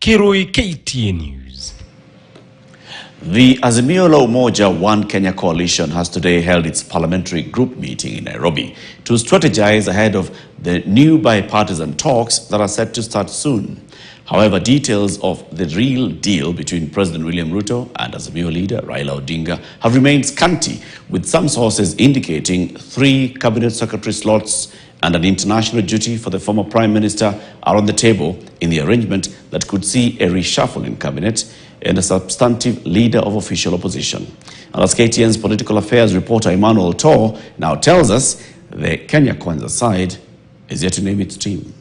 Kirui, KTN News. The Azimio la Umoja One Kenya coalition has today held its parliamentary group meeting in Nairobi to strategize ahead of the new bipartisan talks that are set to start soon. However, details of the real deal between President William Ruto and Azimio leader Raila Odinga have remained scanty, with some sources indicating 3 cabinet secretary slots and an international duty for the former Prime Minister are on the table in the arrangement that could see a reshuffle in cabinet and a substantive leader of official opposition. And as KTN's political affairs reporter Emmanuel Tor now tells us, the Kenya Kwanza side is yet to name its team.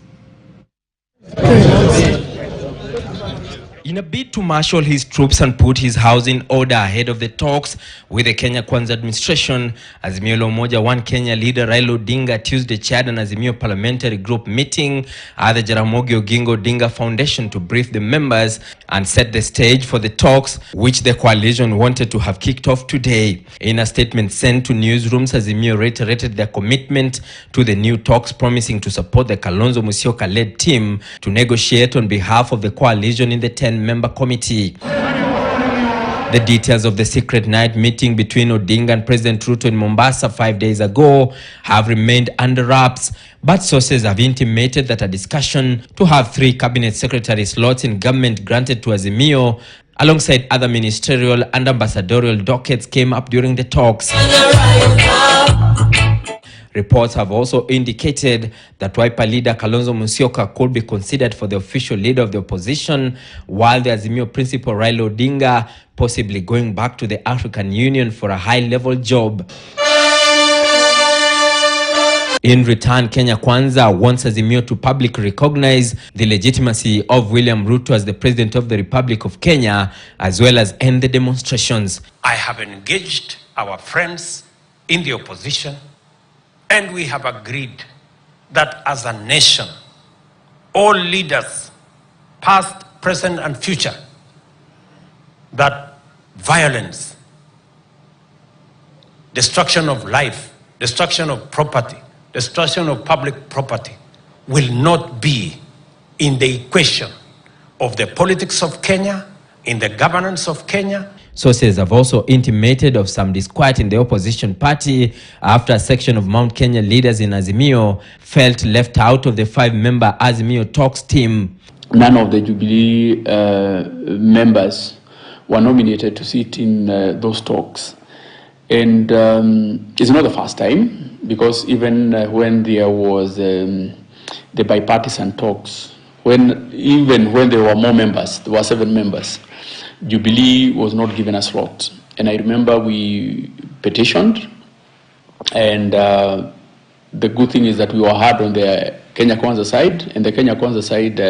In a bid to marshal his troops and put his house in order ahead of the talks with the Kenya Kwanza administration, Azimio la Umoja One Kenya leader Raila Odinga Tuesday chaired an Azimio parliamentary group meeting at the Jaramogi Oginga Odinga Foundation to brief the members and set the stage for the talks, which the coalition wanted to have kicked off today. In a statement sent to newsrooms, Azimio reiterated their commitment to the new talks, promising to support the Kalonzo Musyoka-led team to negotiate on behalf of the coalition in the 10-member committee. The details of the secret night meeting between Odinga and President Ruto in Mombasa 5 days ago have remained under wraps, but sources have intimated that a discussion to have 3 cabinet secretary slots in government granted to Azimio alongside other ministerial and ambassadorial dockets came up during the talks. Reports have also indicated that Wiper leader Kalonzo Musyoka could be considered for the official leader of the opposition, while the Azimio principal Raila Odinga possibly going back to the African Union for a high-level job. In return, Kenya Kwanza wants Azimio to publicly recognize the legitimacy of William Ruto as the President of the Republic of Kenya, as well as end the demonstrations. I have engaged our friends in the opposition, and we have agreed that as a nation, all leaders, past, present, and future, that violence, destruction of life, destruction of property, destruction of public property will not be in the equation of the politics of Kenya, in the governance of Kenya. Sources have also intimated of some disquiet in the opposition party after a section of Mount Kenya leaders in Azimio felt left out of the 5-member Azimio talks team. None of the Jubilee members were nominated to sit in those talks. And it's not the first time, because even when there was the bipartisan talks, even when there were more members, there were 7 members, Jubilee was not given a slot. And I remember we petitioned, and the good thing is that we were hard on the Kenya Kwanza side, and the Kenya Kwanza side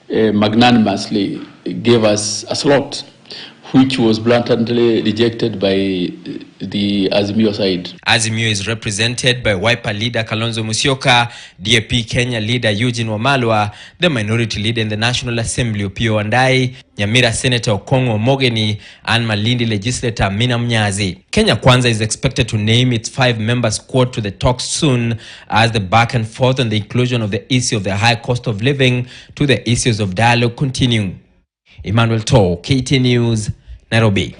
magnanimously gave us a slot, which was blatantly rejected by the Azimio side. Azimio is represented by Wiper leader Kalonzo Musyoka, DAP Kenya leader Eugene Wamalwa, the minority leader in the National Assembly Opiyo Wandayi, Nyamira Senator Okongo Omogeni, and Malindi legislator Amina Mnyazi. Kenya Kwanza is expected to name its 5-member squad to the talks soon, as the back and forth on the inclusion of the issue of the high cost of living to the issues of dialogue continue. Emmanuel Tor, KTN News, Nairobi.